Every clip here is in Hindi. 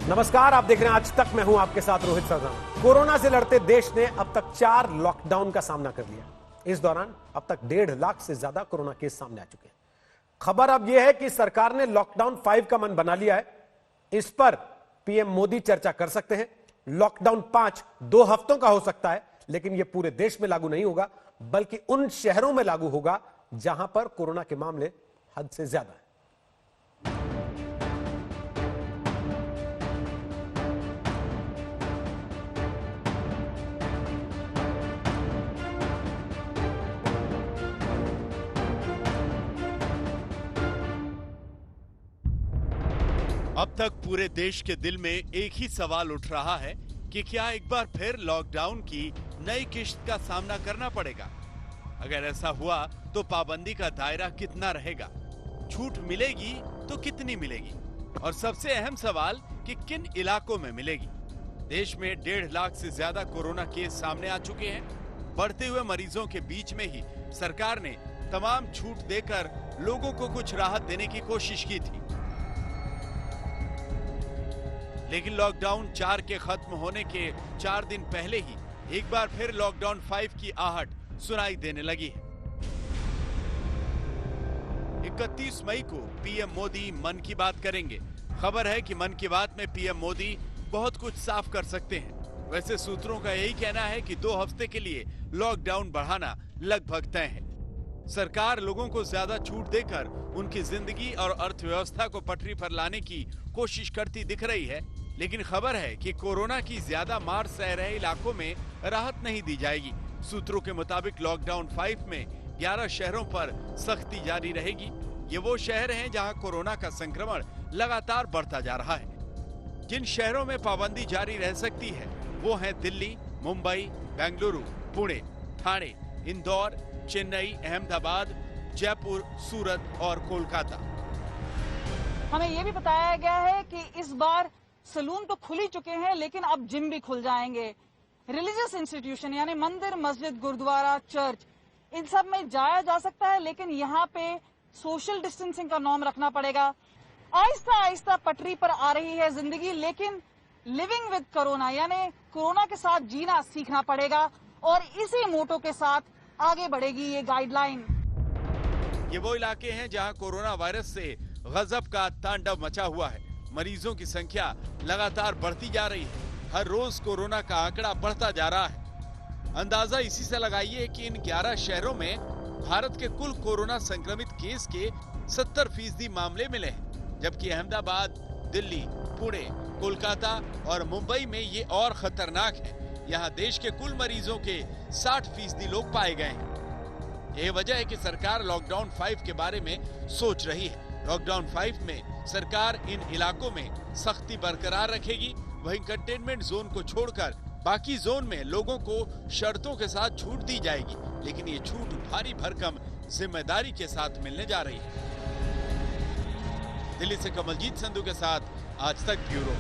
नमस्कार, आप देख रहे हैं आज तक। मैं हूं आपके साथ रोहित सरदाना। कोरोना से लड़ते देश ने अब तक 4 लॉकडाउन का सामना कर लिया। इस दौरान अब तक 1.5 लाख से ज्यादा कोरोना केस सामने आ चुके हैं। खबर अब यह है कि सरकार ने लॉकडाउन 5 का मन बना लिया है। इस पर पीएम मोदी चर्चा कर सकते हैं। लॉकडाउन 5 2 हफ्तों का हो सकता है, लेकिन यह पूरे देश में लागू नहीं होगा, बल्कि उन शहरों में लागू होगा जहां पर कोरोना के मामले हद से ज्यादा है। अब तक पूरे देश के दिल में एक ही सवाल उठ रहा है कि क्या एक बार फिर लॉकडाउन की नई किश्त का सामना करना पड़ेगा। अगर ऐसा हुआ तो पाबंदी का दायरा कितना रहेगा, छूट मिलेगी तो कितनी मिलेगी, और सबसे अहम सवाल कि किन इलाकों में मिलेगी। देश में 1.5 लाख से ज्यादा कोरोना केस सामने आ चुके हैं। बढ़ते हुए मरीजों के बीच में ही सरकार ने तमाम छूट देकर लोगों को कुछ राहत देने की कोशिश की थी, लेकिन लॉकडाउन 4 के खत्म होने के 4 दिन पहले ही एक बार फिर लॉकडाउन 5 की आहट सुनाई देने लगी है। 31 मई को पीएम मोदी मन की बात करेंगे। खबर है कि मन की बात में पीएम मोदी बहुत कुछ साफ कर सकते हैं। वैसे सूत्रों का यही कहना है कि 2 हफ्ते के लिए लॉकडाउन बढ़ाना लगभग तय है। सरकार लोगों को ज्यादा छूट देकर उनकी जिंदगी और अर्थव्यवस्था को पटरी पर लाने की कोशिश करती दिख रही है, लेकिन खबर है कि कोरोना की ज्यादा मार सह रहे इलाकों में राहत नहीं दी जाएगी। सूत्रों के मुताबिक लॉकडाउन 5 में 11 शहरों पर सख्ती जारी रहेगी। ये वो शहर हैं जहां कोरोना का संक्रमण लगातार बढ़ता जा रहा है। जिन शहरों में पाबंदी जारी रह सकती है वो हैं दिल्ली, मुंबई, बेंगलुरु, पुणे, ठाणे, इंदौर, चेन्नई, अहमदाबाद, जयपुर, सूरत और कोलकाता। हमें यह भी बताया गया है कि इस बार सलून तो खुल ही चुके हैं, लेकिन अब जिम भी खुल जाएंगे। रिलीजियस इंस्टीट्यूशन यानी मंदिर, मस्जिद, गुरुद्वारा, चर्च, इन सब में जाया जा सकता है, लेकिन यहाँ पे सोशल डिस्टेंसिंग का नॉर्म रखना पड़ेगा। आहिस्ता आहिस्ता पटरी पर आ रही है जिंदगी, लेकिन लिविंग विद कोरोना यानी कोरोना के साथ जीना सीखना पड़ेगा, और इसी मोटो के साथ आगे बढ़ेगी ये गाइडलाइन। ये वो इलाके हैं जहां कोरोना वायरस से गजब का तांडव मचा हुआ है। मरीजों की संख्या लगातार बढ़ती जा रही है। हर रोज कोरोना का आंकड़ा बढ़ता जा रहा है। अंदाजा इसी से लगाइए कि इन 11 शहरों में भारत के कुल कोरोना संक्रमित केस के 70% मामले मिले हैं, जबकि अहमदाबाद, दिल्ली, पुणे, कोलकाता और मुंबई में ये और खतरनाक है। यहाँ देश के कुल मरीजों के 60% लोग पाए गए हैं। यही वजह है कि सरकार लॉकडाउन 5 के बारे में सोच रही है। लॉकडाउन 5 में सरकार इन इलाकों में सख्ती बरकरार रखेगी, वहीं कंटेनमेंट जोन को छोड़कर बाकी जोन में लोगों को शर्तों के साथ छूट दी जाएगी, लेकिन ये छूट भारी भरकम जिम्मेदारी के साथ मिलने जा रही है। दिल्ली से कमलजीत संधू के साथ आज तक ब्यूरो।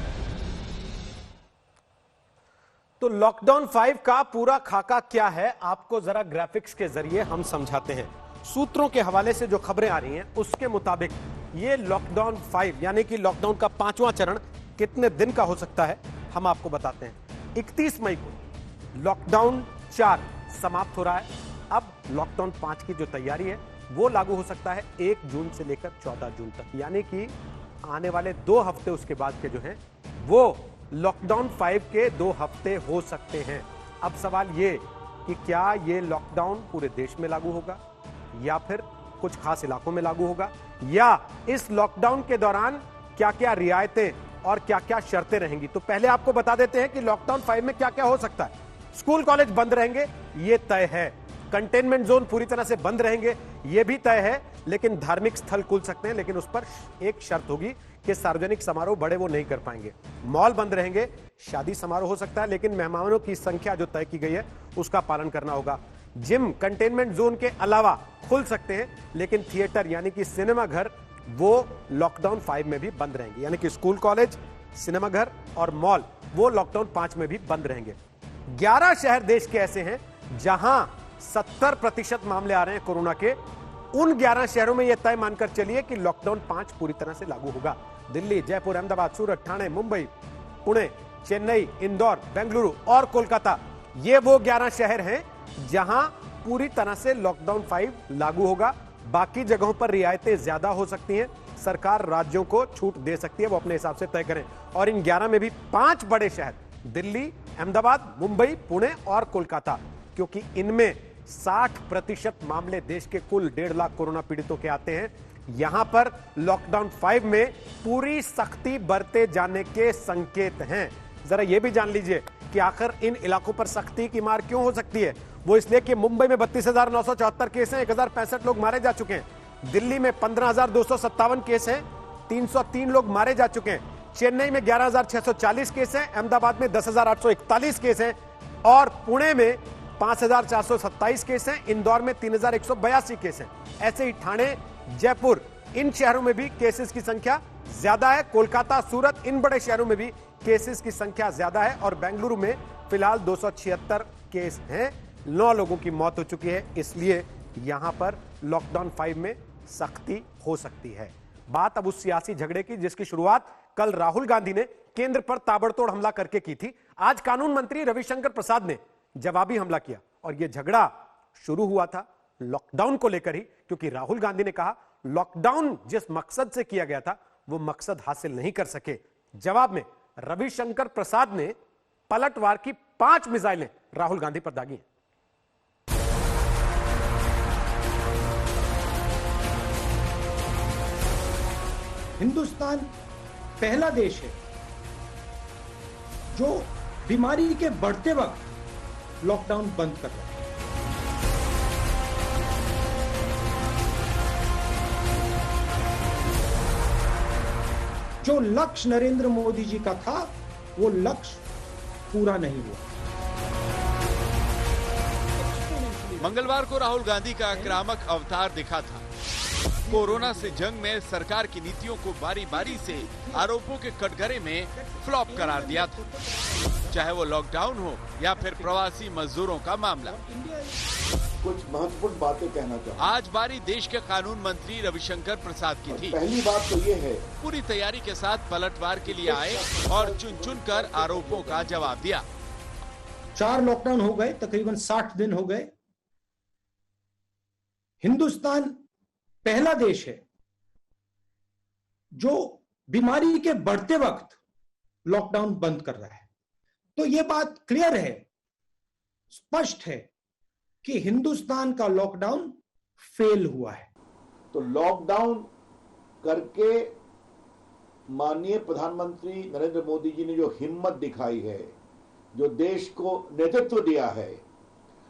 तो लॉकडाउन 5 का पूरा खाका क्या है, आपको जरा ग्राफिक्स के जरिए हम समझाते हैं। सूत्रों के हवाले से जो खबरें आ रही हैं उसके मुताबिक ये लॉकडाउन 5 यानी कि लॉकडाउन का 5वां चरण कितने दिन का हो सकता है हम आपको बताते हैं। 31 मई को लॉकडाउन 4 समाप्त हो रहा है। अब लॉकडाउन 5 की जो तैयारी है वो लागू हो सकता है 1 जून से लेकर 14 जून तक, यानी कि आने वाले 2 हफ्ते उसके बाद के जो हैं वो लॉकडाउन 5 के 2 हफ्ते हो सकते हैं। अब सवाल ये कि क्या ये लॉकडाउन पूरे देश में लागू होगा या फिर कुछ खास इलाकों में लागू होगा, या इस लॉकडाउन के दौरान क्या क्या रियायतें और क्या क्या शर्तें रहेंगी। तो पहले आपको बता देते हैं कि लॉकडाउन 5 में क्या क्या हो सकता है। स्कूल कॉलेज बंद रहेंगे, ये तय है। कंटेनमेंट जोन पूरी तरह से बंद रहेंगे, यह भी तय है, लेकिन धार्मिक स्थल खुल सकते हैं, लेकिन उस पर एक शर्त होगी कि सार्वजनिक समारोह बड़े वो नहीं कर पाएंगे। मॉल बंद रहेंगे, शादी समारोह हो सकता है, लेकिन मेहमानों की संख्या जो तय की गई है उसका पालन करना होगा। जिम कंटेनमेंट जोन के अलावा खुल सकते हैं, लेकिन थिएटर यानी कि सिनेमा घर वो लॉकडाउन 5 में भी बंद रहेंगे। यानी कि स्कूल कॉलेज, सिनेमा घर और मॉल वो लॉकडाउन 5 में भी बंद रहेंगे। 11 शहर देश के ऐसे हैं जहां 70% मामले आ रहे हैं कोरोना के। उन 11 शहरों में यह तय मानकर चलिए कि लॉकडाउन 5 पूरी तरह से लागू होगा। दिल्ली, जयपुर, अहमदाबाद, सूरत, ठाणे, मुंबई, पुणे, चेन्नई, इंदौर, बेंगलुरु और कोलकाता, ये वो 11 शहर हैं जहां पूरी तरह से लॉकडाउन 5 लागू होगा। बाकी जगहों पर रियायतें ज्यादा हो सकती हैं। सरकार राज्यों को छूट दे सकती है, वो अपने हिसाब से तय करें। और इन 11 में भी 5 बड़े शहर, दिल्ली, अहमदाबाद, मुंबई, पुणे और कोलकाता, क्योंकि इनमें 60% मामले देश के कुल 1.5 लाख कोरोना पीड़ितों के आते हैं। यहां पर लॉकडाउन 5 में पूरी सख्ती बरते जाने के संकेत हैं। जरा यह भी जान लीजिए कि आखिर इन इलाकों पर सख्ती की मार क्यों हो सकती है। वो इसलिए कि मुंबई में 32,974 केस हैं, 1065 लोग मारे जा चुके हैं। दिल्ली में 15,257 केस हैं, 303 लोग मारे जा चुके हैं। चेन्नई में 11,640 केस हैं, अहमदाबाद में 10,841 केस हैं और पुणे में 5,427 केस हैं, इंदौर में 3,182 केस हैं। ऐसे ही ठाणे, जयपुर, इन शहरों में भी केसेस की संख्या ज्यादा है। कोलकाता, सूरत, इन बड़े शहरों में भी केसेस की संख्या ज्यादा है और बेंगलुरु में फिलहाल 276 केस हैं। 9 लोगों की मौत हो चुकी है। इसलिए यहां पर लॉकडाउन 5 में सख्ती हो सकती है। बात अब उस सियासी झगड़े की जिसकी शुरुआत कल राहुल गांधी ने केंद्र पर ताबड़तोड़ हमला करके की थी। आज कानून मंत्री रविशंकर प्रसाद ने जवाबी हमला किया और यह झगड़ा शुरू हुआ था लॉकडाउन को लेकर ही, क्योंकि राहुल गांधी ने कहा लॉकडाउन जिस मकसद से किया गया था वो मकसद हासिल नहीं कर सके। जवाब में रविशंकर प्रसाद ने पलटवार की 5 मिसाइलें राहुल गांधी पर दागी। हिंदुस्तान पहला देश है जो बीमारी के बढ़ते वक्त लॉकडाउन बंद कर रहा है। जो लक्ष्य नरेंद्र मोदी जी का था वो लक्ष्य पूरा नहीं हुआ। मंगलवार को राहुल गांधी का आक्रामक अवतार दिखा था। कोरोना से जंग में सरकार की नीतियों को बारी बारी से आरोपों के कटघरे में फ्लॉप करार दिया था, चाहे वो लॉकडाउन हो या फिर प्रवासी मजदूरों का मामला। कुछ महत्वपूर्ण बातें कहना चाहूँ। आज बारी देश के कानून मंत्री रविशंकर प्रसाद की थी। पहली बात तो ये है, पूरी तैयारी के साथ पलटवार के लिए आए और चुन चुन कर आरोपों का जवाब दिया। 4 लॉकडाउन हो गए, तकरीबन 60 दिन हो गए। हिंदुस्तान पहला देश है जो बीमारी के बढ़ते वक्त लॉकडाउन बंद कर रहा है। तो यह बात क्लियर है, स्पष्ट है कि हिंदुस्तान का लॉकडाउन फेल हुआ है। तो लॉकडाउन करके माननीय प्रधानमंत्री नरेंद्र मोदी जी ने जो हिम्मत दिखाई है, जो देश को नेतृत्व दिया है,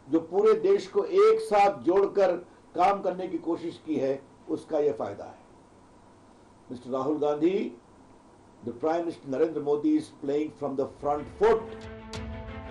जो पूरे देश को एक साथ जोड़कर काम करने की कोशिश की है, उसका यह फायदा है। Mister Rahul Gandhi, the prime minister Narendra Modi is playing from the front foot.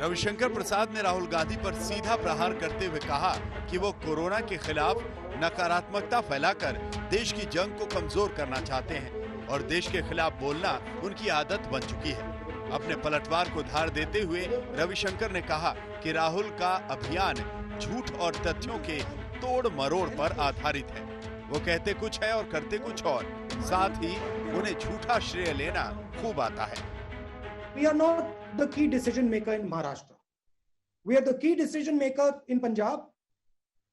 Ravi Shankar Prasad ने राहुल गांधी पर सीधा प्रहार करते हुए कहा कि वो कोरोना के खिलाफ नकारात्मकता फैलाकर देश की जंग को कमजोर करना चाहते हैं और देश के खिलाफ बोलना उनकी आदत बन चुकी है। अपने पलटवार को धार देते हुए रविशंकर ने कहा कि राहुल का अभियान झूठ और तथ्यों के तोड़ मरोड़ पर आधारित है। वो कहते कुछ है और करते कुछ और, साथ ही उन्हें झूठा श्रेय लेना खूब आता है। We are not the key decision maker in Maharashtra. We are the key decision maker in Punjab.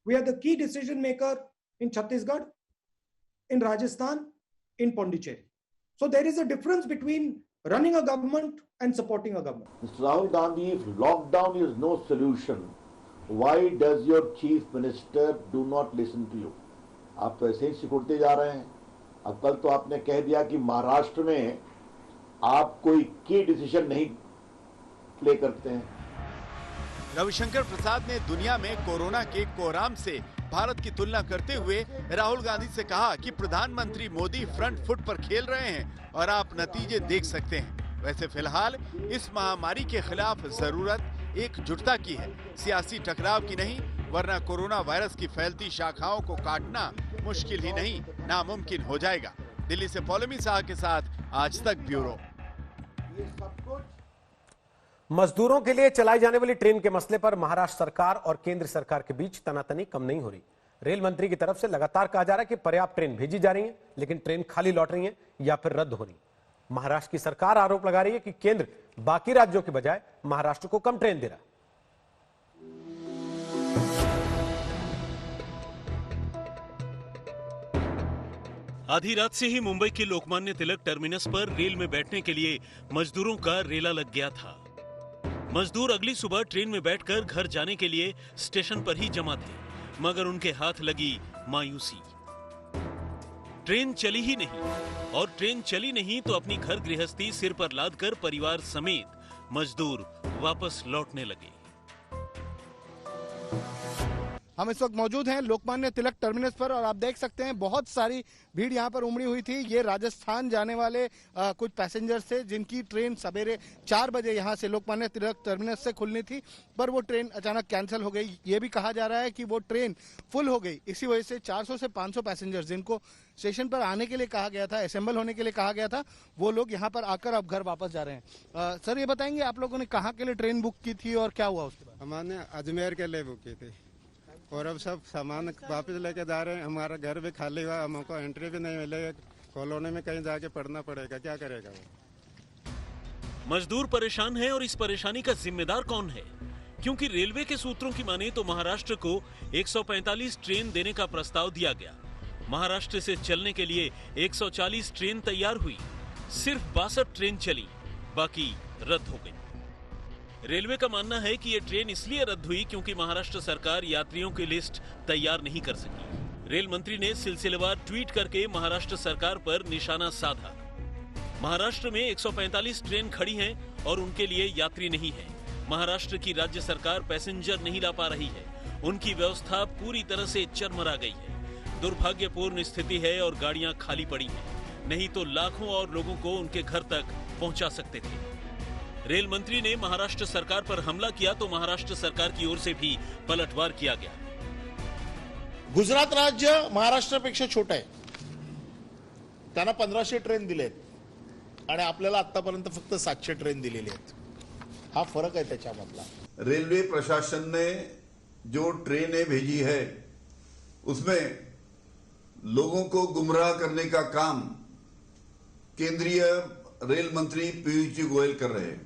We are the key decision maker in Chhattisgarh, in Rajasthan, in Pondicherry. So there is a difference between running a government and supporting a government. Mr. Rahul Gandhi, if lockdown is no solution, why does your chief minister do not listen to you? आप तो ऐसे ही सिकुड़ते जा रहे हैं। अब कल तो आपने कह दिया कि महाराष्ट्र में आप कोई की डिसीजन नहीं प्ले करते हैं। रविशंकर प्रसाद ने दुनिया में कोरोना के कोहराम से भारत की तुलना करते हुए राहुल गांधी से कहा कि प्रधानमंत्री मोदी फ्रंट फुट पर खेल रहे हैं और आप नतीजे देख सकते हैं। वैसे फिलहाल इस महामारी के खिलाफ जरूरत एकजुटता की है, सियासी टकराव की नहीं, वरना कोरोना वायरस की फैलती शाखाओं को काटना मुश्किल ही नहीं नामुमकिन हो जाएगा। दिल्ली से पॉलमी शाह के साथ आज तक ब्यूरो। मजदूरों के लिए चलाई जाने वाली ट्रेन के मसले पर महाराष्ट्र सरकार और केंद्र सरकार के बीच तनातनी कम नहीं हो रही। रेल मंत्री की तरफ से लगातार कहा जा रहा है कि पर्याप्त ट्रेन भेजी जा रही है, लेकिन ट्रेन खाली लौट रही है या फिर रद्द हो रही है। महाराष्ट्र की सरकार आरोप लगा रही है कि केंद्र बाकी राज्यों के बजाय महाराष्ट्र को कम ट्रेन दे रहा है। आधी रात से ही मुंबई के लोकमान्य तिलक टर्मिनस पर रेल में बैठने के लिए मजदूरों का रेला लग गया था। मजदूर अगली सुबह ट्रेन में बैठकर घर जाने के लिए स्टेशन पर ही जमा थे, मगर उनके हाथ लगी मायूसी। ट्रेन चली ही नहीं, और ट्रेन चली नहीं तो अपनी घर गृहस्थी सिर पर लादकर परिवार समेत मजदूर वापस लौटने लगे। हम इस वक्त मौजूद हैं लोकमान्य तिलक टर्मिनस पर और आप देख सकते हैं बहुत सारी भीड़ यहाँ पर उमड़ी हुई थी। ये राजस्थान जाने वाले कुछ पैसेंजर्स थे जिनकी ट्रेन सवेरे 4 बजे यहाँ से लोकमान्य तिलक टर्मिनस से खुलनी थी, पर वो ट्रेन अचानक कैंसिल हो गई। ये भी कहा जा रहा है कि वो ट्रेन फुल हो गई, इसी वजह से 400 से 500 पैसेंजर्स जिनको स्टेशन पर आने के लिए कहा गया था, असेंबल होने के लिए कहा गया था, वो लोग यहाँ पर आकर अब घर वापस जा रहे हैं। सर ये बताएंगे आप लोगों ने कहाँ के लिए ट्रेन बुक की थी और क्या हुआ उसके बाद? हमने अजमेर के लिए बुक की थी और अब सब सामान वापस लेके जा रहे हैं। हमारा घर भी खाली हुआ, हमको एंट्री भी नहीं मिलेगा, कॉलोनी में कहीं जाके पढ़ना पड़ेगा, क्या करेगा वो? मजदूर परेशान है और इस परेशानी का जिम्मेदार कौन है? क्योंकि रेलवे के सूत्रों की माने तो महाराष्ट्र को 145 ट्रेन देने का प्रस्ताव दिया गया। महाराष्ट्र से चलने के लिए 140 ट्रेन तैयार हुई, सिर्फ 62 ट्रेन चली, बाकी रद्द हो गई। रेलवे का मानना है कि ये ट्रेन इसलिए रद्द हुई क्योंकि महाराष्ट्र सरकार यात्रियों की लिस्ट तैयार नहीं कर सकी। रेल मंत्री ने सिलसिलेवार ट्वीट करके महाराष्ट्र सरकार पर निशाना साधा। महाराष्ट्र में 145 ट्रेन खड़ी हैं और उनके लिए यात्री नहीं है। महाराष्ट्र की राज्य सरकार पैसेंजर नहीं ला पा रही है। उनकी व्यवस्था पूरी तरह से चरमरा गई है। दुर्भाग्यपूर्ण स्थिति है और गाड़ियां खाली पड़ी हैं, नहीं तो लाखों और लोगों को उनके घर तक पहुंचा सकते थे। रेल मंत्री ने महाराष्ट्र सरकार पर हमला किया तो महाराष्ट्र सरकार की ओर से भी पलटवार किया गया। गुजरात राज्य महाराष्ट्रापेक्षा छोटं आहे, त्यांना 1500 ट्रेन दिलेत आणि आपल्याला आतापर्यंत फक्त 700 ट्रेन दिलेली आहेत। हा फरक आहे त्याच्यामधला। रेलवे प्रशासन ने जो ट्रेनें भेजी है उसमें लोगों को गुमराह करने का काम केंद्रीय रेल मंत्री पीयूष गोयल कर रहे हैं।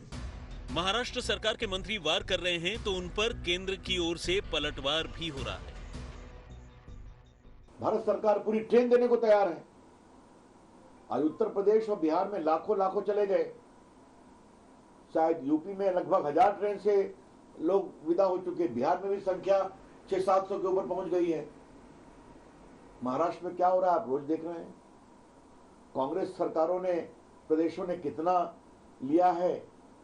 महाराष्ट्र सरकार के मंत्री वार कर रहे हैं तो उन पर केंद्र की ओर से पलटवार भी हो रहा है। भारत सरकार पूरी ट्रेन देने को तैयार है। आज उत्तर प्रदेश और बिहार में लाखों चले गए, शायद यूपी में लगभग 1000 ट्रेन से लोग विदा हो चुके, बिहार में भी संख्या 600-700 के ऊपर पहुंच गई है। महाराष्ट्र में क्या हो रहा है आप रोज देख रहे हैं। कांग्रेस सरकारों ने, प्रदेशों ने कितना लिया है,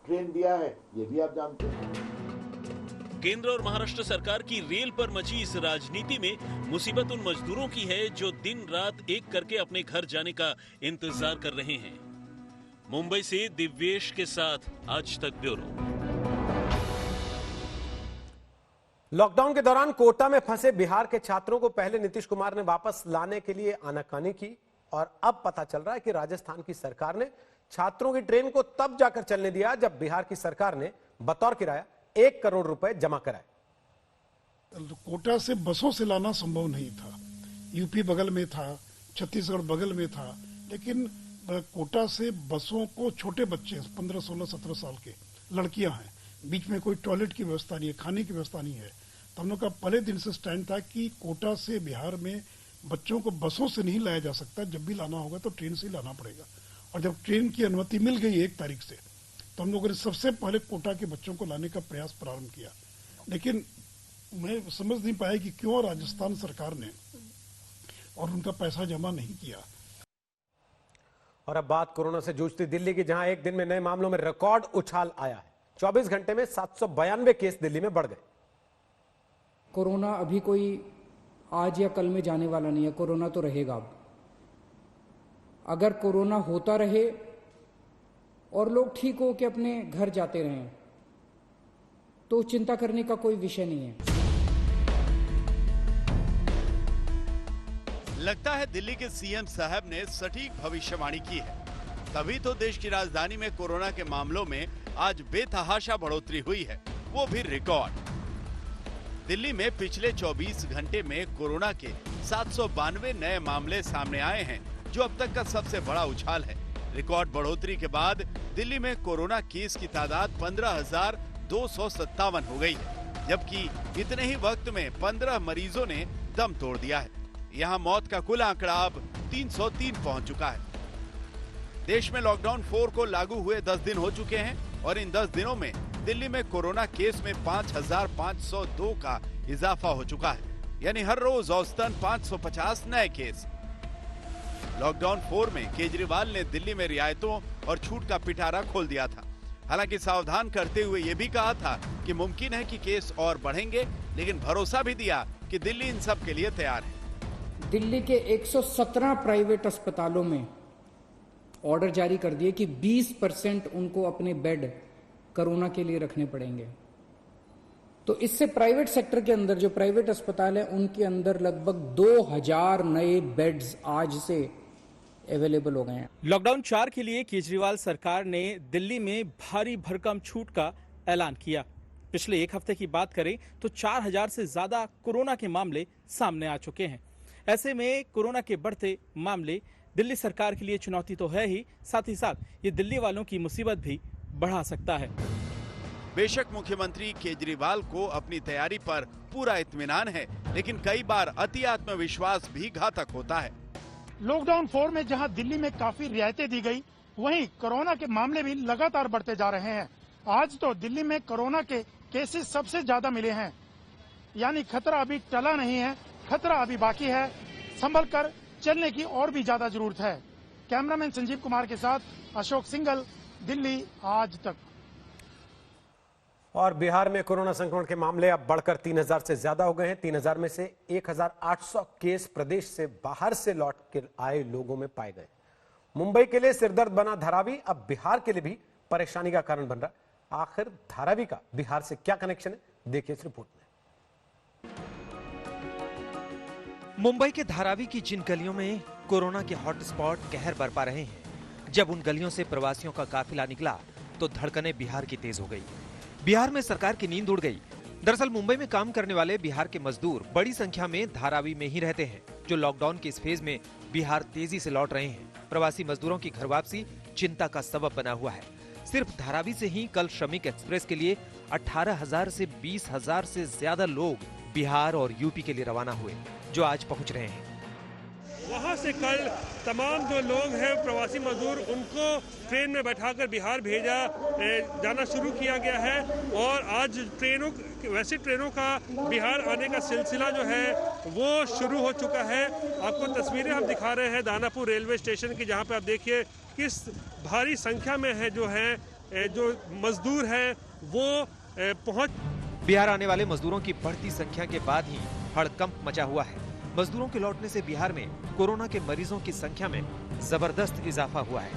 ट्रेन दिया है, ये भी आप जानते हैं। केंद्र और महाराष्ट्र सरकार की रेल पर मची इस राजनीति में मुसीबत उन मजदूरों की है जो दिन रात एक करके अपने घर जाने का इंतजार कर रहे हैं। मुंबई से दिव्येश के साथ आज तक ब्यूरो। लॉकडाउन के दौरान कोटा में फंसे बिहार के छात्रों को पहले नीतीश कुमार ने वापस लाने के लिए आनाकानी की और अब पता चल रहा है कि राजस्थान की सरकार ने छात्रों की ट्रेन को तब जाकर चलने दिया जब बिहार की सरकार ने बतौर किराया 1 करोड़ रुपए जमा कराए। कोटा से बसों से लाना संभव नहीं था। यूपी बगल में था, छत्तीसगढ़ बगल में था, लेकिन कोटा से बसों को छोटे बच्चे 15, 16, 17 साल के लड़कियां हैं, बीच में कोई टॉयलेट की व्यवस्था नहीं है, खाने की व्यवस्था नहीं है। तो हम लोग का पहले दिन से स्टैंड था कि कोटा से बिहार में बच्चों को बसों से नहीं लाया जा सकता, जब भी लाना होगा तो ट्रेन से ही लाना पड़ेगा। और जब ट्रेन की अनुमति मिल गई 1 तारीख से, तो हम लोगों ने सबसे पहले कोटा के बच्चों को लाने का प्रयास प्रारंभ किया। लेकिन मैं समझ नहीं पाया कि क्यों राजस्थान सरकार ने और उनका पैसा जमा नहीं किया। और अब बात कोरोना से जूझती दिल्ली की, जहां एक दिन में नए मामलों में रिकॉर्ड उछाल आया है। 24 घंटे में 792 केस दिल्ली में बढ़ गए। कोरोना अभी कोई आज या कल में जाने वाला नहीं है, कोरोना तो रहेगा। अब अगर कोरोना होता रहे और लोग ठीक हो के अपने घर जाते रहें तो चिंता करने का कोई विषय नहीं है। लगता है दिल्ली के सीएम साहब ने सटीक भविष्यवाणी की है, तभी तो देश की राजधानी में कोरोना के मामलों में आज बेतहाशा बढ़ोतरी हुई है, वो भी रिकॉर्ड। दिल्ली में पिछले 24 घंटे में कोरोना के 792 नए मामले सामने आए हैं, जो अब तक का सबसे बड़ा उछाल है। रिकॉर्ड बढ़ोतरी के बाद दिल्ली में कोरोना केस की तादाद 15,257 हो गई है, जबकि इतने ही वक्त में 15 मरीजों ने दम तोड़ दिया है। यहाँ मौत का कुल आंकड़ा अब 303 पहुंच चुका है। देश में लॉकडाउन 4 को लागू हुए 10 दिन हो चुके हैं और इन 10 दिनों में दिल्ली में कोरोना केस में 5,502 का इजाफा हो चुका है, यानी हर रोज औसतन 550 नए केस। लॉकडाउन 4 में केजरीवाल ने दिल्ली में रियायतों और छूट का पिटारा खोल दिया था। हालांकि सावधान करते हुए ये भी कहा था कि मुमकिन है कि केस और बढ़ेंगे, लेकिन भरोसा भी दिया कि दिल्ली इन सब के लिए तैयार है। दिल्ली के 117 प्राइवेट अस्पतालों में ऑर्डर जारी कर दिए कि 20% उनको अपने बेड कोरोना के लिए रखने पड़ेंगे। तो इससे प्राइवेट सेक्टर के अंदर जो प्राइवेट अस्पताल है उनके अंदर लगभग 2000 नए बेड्स आज से अवेलेबल हो गए हैं। लॉकडाउन 4 के लिए केजरीवाल सरकार ने दिल्ली में भारी भरकम छूट का ऐलान किया। पिछले एक हफ्ते की बात करें तो 4000 से ज्यादा कोरोना के मामले सामने आ चुके हैं। ऐसे में कोरोना के बढ़ते मामले दिल्ली सरकार के लिए चुनौती तो है ही, साथ ही साथ ये दिल्ली वालों की मुसीबत भी बढ़ा सकता है। बेशक मुख्यमंत्री केजरीवाल को अपनी तैयारी पर पूरा इत्मीनान है, लेकिन कई बार अति आत्मविश्वास भी घातक होता है। लॉकडाउन 4 में जहां दिल्ली में काफी रियायतें दी गई, वहीं कोरोना के मामले भी लगातार बढ़ते जा रहे हैं। आज तो दिल्ली में कोरोना के केसेस सबसे ज्यादा मिले हैं, यानी खतरा अभी टला नहीं है, खतरा अभी बाकी है। संभल कर चलने की और भी ज्यादा जरूरत है। कैमरामैन संजीव कुमार के साथ अशोक सिंघल, दिल्ली आज तक। और बिहार में कोरोना संक्रमण के मामले अब बढ़कर 3000 से ज्यादा हो गए हैं। 3000 में से 1800 केस प्रदेश से बाहर से लौट कर आए लोगों में पाए गए। मुंबई के लिए सिरदर्द बना धारावी अब बिहार के लिए भी परेशानी का कारण बन रहा है। आखिर धारावी का बिहार से क्या कनेक्शन है, देखिए इस रिपोर्ट में। मुंबई के धारावी की जिन गलियों में कोरोना के हॉटस्पॉट कहर बरपा रहे हैं, जब उन गलियों से प्रवासियों का काफिला निकला तो धड़कनें बिहार की तेज हो गई। बिहार में सरकार की नींद उड़ गई। दरअसल मुंबई में काम करने वाले बिहार के मजदूर बड़ी संख्या में धारावी में ही रहते हैं, जो लॉकडाउन के इस फेज में बिहार तेजी से लौट रहे हैं। प्रवासी मजदूरों की घर वापसी चिंता का सबब बना हुआ है। सिर्फ धारावी से ही कल श्रमिक एक्सप्रेस के लिए 18,000 से 20,000 से ज्यादा लोग बिहार और यूपी के लिए रवाना हुए, जो आज पहुंच रहे हैं। वहां से कल तमाम जो लोग हैं प्रवासी मजदूर, उनको ट्रेन में बैठाकर बिहार भेजा जाना शुरू किया गया है और आज वैसे ट्रेनों का बिहार आने का सिलसिला जो है वो शुरू हो चुका है। आपको तस्वीरें हम दिखा रहे हैं दानापुर रेलवे स्टेशन की, जहां पे आप देखिए किस भारी संख्या में है जो मजदूर हैं वो पहुंच। बिहार आने वाले मजदूरों की बढ़ती संख्या के बाद ही हड़कंप मचा हुआ है। मजदूरों के लौटने से बिहार में कोरोना के मरीजों की संख्या में जबरदस्त इजाफा हुआ है।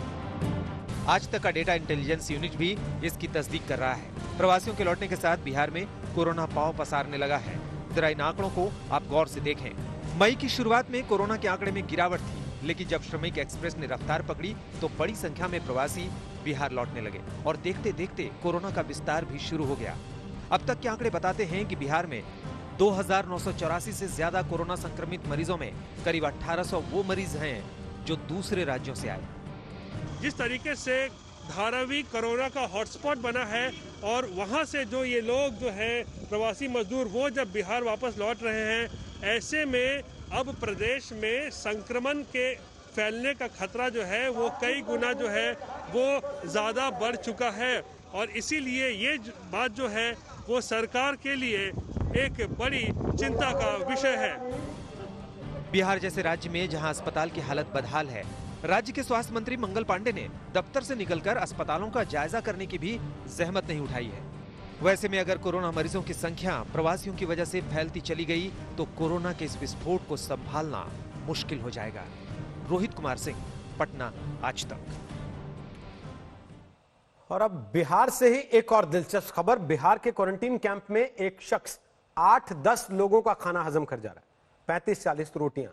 आज तक का डेटा इंटेलिजेंस यूनिट भी इसकी तस्दीक कर रहा है। प्रवासियों के लौटने के साथ बिहार में कोरोना पांव पसारने लगा है। जरा इन आंकड़ों को आप गौर से देखें। मई की शुरुआत में कोरोना के आंकड़े में गिरावट थी, लेकिन जब श्रमिक एक्सप्रेस ने रफ्तार पकड़ी तो बड़ी संख्या में प्रवासी बिहार लौटने लगे और देखते देखते कोरोना का विस्तार भी शुरू हो गया। अब तक के आंकड़े बताते हैं कि बिहार में 2,984 से ज्यादा कोरोना संक्रमित मरीजों में करीब 1800 वो मरीज हैं जो दूसरे राज्यों से आए। जिस तरीके से धारावी कोरोना का हॉटस्पॉट बना है और वहां से जो ये लोग जो है प्रवासी मजदूर वो जब बिहार वापस लौट रहे हैं, ऐसे में अब प्रदेश में संक्रमण के फैलने का खतरा जो है वो कई गुना जो है वो ज्यादा बढ़ चुका है और इसीलिए ये बात जो है वो सरकार के लिए एक बड़ी चिंता का विषय है। बिहार जैसे राज्य में जहां अस्पताल की हालत बदहाल है, राज्य के स्वास्थ्य मंत्री मंगल पांडे ने दफ्तर से निकलकर अस्पतालों का जायजा करने की भी जहमत नहीं उठाई है। वैसे में अगर कोरोना मरीजों की संख्या प्रवासियों की वजह से फैलती चली गई तो कोरोना के इस विस्फोट को संभालना मुश्किल हो जाएगा। रोहित कुमार सिंह, पटना, आज तक। और अब बिहार से ही एक और दिलचस्प खबर। बिहार के क्वारंटीन कैंप में एक शख्स 8-10 लोगों का खाना हजम कर जा रहा है, 35-40 रोटियां।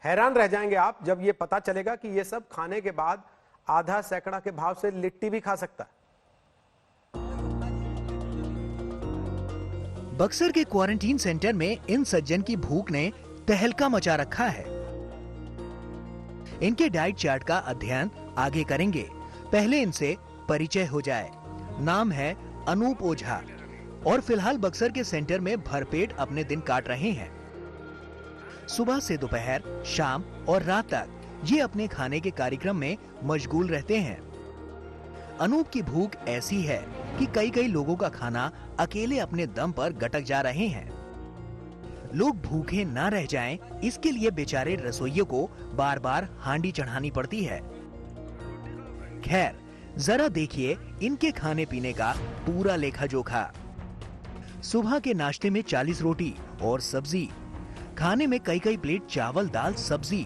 हैरान रह जाएंगे आप जब ये पता चलेगा कि ये सब खाने के बाद आधा सैकड़ा के भाव से लिट्टी भी खा सकता है। बक्सर के क्वारंटीन सेंटर में इन सज्जन की भूख ने तहलका मचा रखा है। इनके डाइट चार्ट का अध्ययन आगे करेंगे। पहले इनसे परिचय हो जाए। नाम है अनूप ओझा और फिलहाल बक्सर के सेंटर में भरपेट अपने दिन काट रहे हैं। सुबह से दोपहर, शाम और रात तक ये अपने खाने के कार्यक्रम में मशगूल रहते हैं। अनूप की भूख ऐसी है कि कई कई लोगों का खाना अकेले अपने दम पर गटक जा रहे हैं। लोग भूखे ना रह जाएं, इसके लिए बेचारे रसोइयों को बार बार हांडी चढ़ानी पड़ती है। खैर, जरा देखिए इनके खाने पीने का पूरा लेखा जोखा। सुबह के नाश्ते में 40 रोटी और सब्जी, खाने में कई कई प्लेट चावल दाल सब्जी।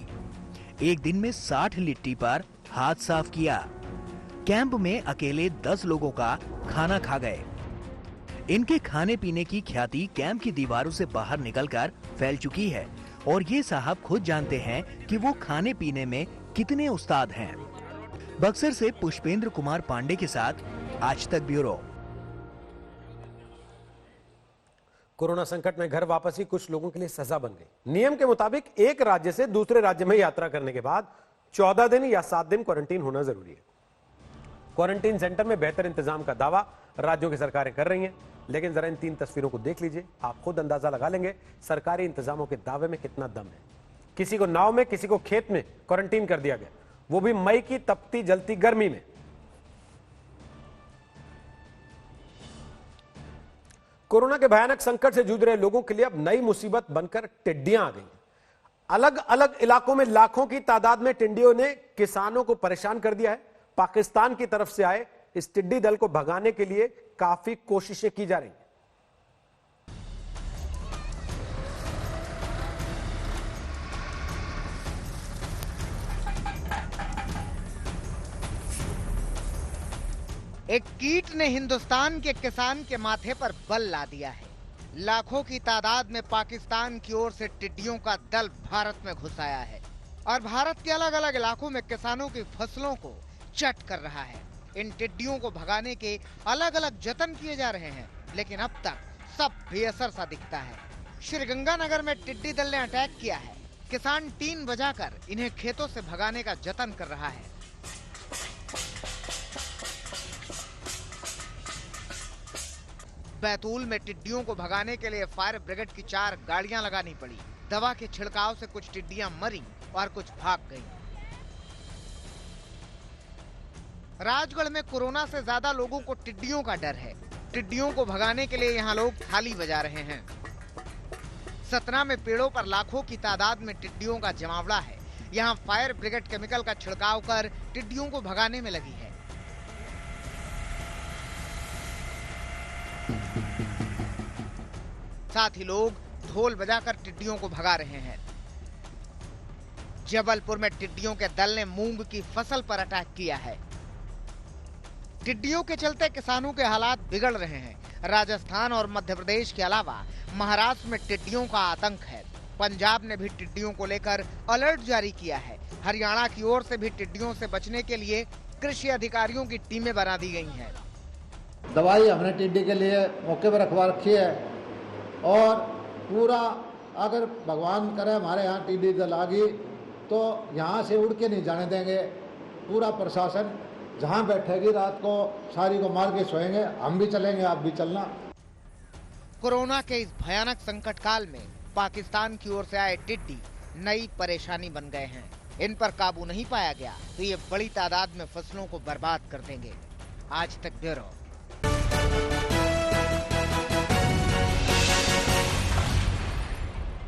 एक दिन में 60 लिट्टी पर हाथ साफ किया। कैंप में अकेले 10 लोगों का खाना खा गए। इनके खाने पीने की ख्याति कैंप की दीवारों से बाहर निकलकर फैल चुकी है और ये साहब खुद जानते हैं कि वो खाने पीने में कितने उस्ताद हैं। बक्सर से पुष्पेंद्र कुमार पांडे के साथ आज तक ब्यूरो। कोरोना संकट में घर वापसी कुछ लोगों के लिए सजा बन गई। नियम के मुताबिक एक राज्य से दूसरे राज्य में यात्रा करने के बाद 14 दिन या 7 दिन क्वारंटीन होना जरूरी है। क्वारंटीन सेंटर में बेहतर इंतजाम का दावा राज्यों की सरकारें कर रही हैं, लेकिन जरा इन 3 तस्वीरों को देख लीजिए, आप खुद अंदाजा लगा लेंगे सरकारी इंतजामों के दावे में कितना दम है। किसी को नाव में, किसी को खेत में क्वारंटीन कर दिया गया, वो भी मई की तपती जलती गर्मी में। कोरोना के भयानक संकट से जूझ रहे लोगों के लिए अब नई मुसीबत बनकर टिड्डियां आ गई। अलग अलग इलाकों में लाखों की तादाद में टिड्डियों ने किसानों को परेशान कर दिया है। पाकिस्तान की तरफ से आए इस टिड्डी दल को भगाने के लिए काफी कोशिशें की जा रही हैं। एक कीट ने हिंदुस्तान के किसान के माथे पर बल ला दिया है। लाखों की तादाद में पाकिस्तान की ओर से टिड्डियों का दल भारत में घुस आया है और भारत के अलग अलग इलाकों में किसानों की फसलों को चट कर रहा है। इन टिड्डियों को भगाने के अलग अलग जतन किए जा रहे हैं, लेकिन अब तक सब बेअसर सा दिखता है। श्रीगंगानगर में टिड्डी दल ने अटैक किया है। किसान टीन बजाकर इन्हें खेतों से भगाने का जतन कर रहा है। बैतूल में टिड्डियों को भगाने के लिए फायर ब्रिगेड की 4 गाड़ियां लगानी पड़ी। दवा के छिड़काव से कुछ टिड्डियां मरी और कुछ भाग गईं। राजगढ़ में कोरोना से ज्यादा लोगों को टिड्डियों का डर है। टिड्डियों को भगाने के लिए यहाँ लोग थाली बजा रहे हैं। सतना में पेड़ों पर लाखों की तादाद में टिड्डियों का जमावड़ा है। यहाँ फायर ब्रिगेड केमिकल का छिड़काव कर टिड्डियों को भगाने में लगी है। साथ ही लोग ढोल बजाकर टिड्डियों को भगा रहे हैं। जबलपुर में टिड्डियों के दल ने मूंग की फसल पर अटैक किया है। टिड्डियों के चलते किसानों के हालात बिगड़ रहे हैं। राजस्थान और मध्य प्रदेश के अलावा महाराष्ट्र में टिड्डियों का आतंक है। पंजाब ने भी टिड्डियों को लेकर अलर्ट जारी किया है। हरियाणा की ओर से भी टिड्डियों से बचने के लिए कृषि अधिकारियों की टीमें बना दी गई हैं। दवाई हमने टिड्डी के लिए मौके पर रखवा रखी है और पूरा अगर भगवान करे हमारे यहाँ टिड्डी दल आ गई तो यहाँ से उड़ के नहीं जाने देंगे। पूरा प्रशासन जहाँ बैठेगी रात को सारी को मार के सोएंगे। हम भी चलेंगे, आप भी चलना। कोरोना के इस भयानक संकट काल में पाकिस्तान की ओर से आए टिड्डी नई परेशानी बन गए हैं। इन पर काबू नहीं पाया गया तो ये बड़ी तादाद में फसलों को बर्बाद कर देंगे। आज तक ब्यूरो।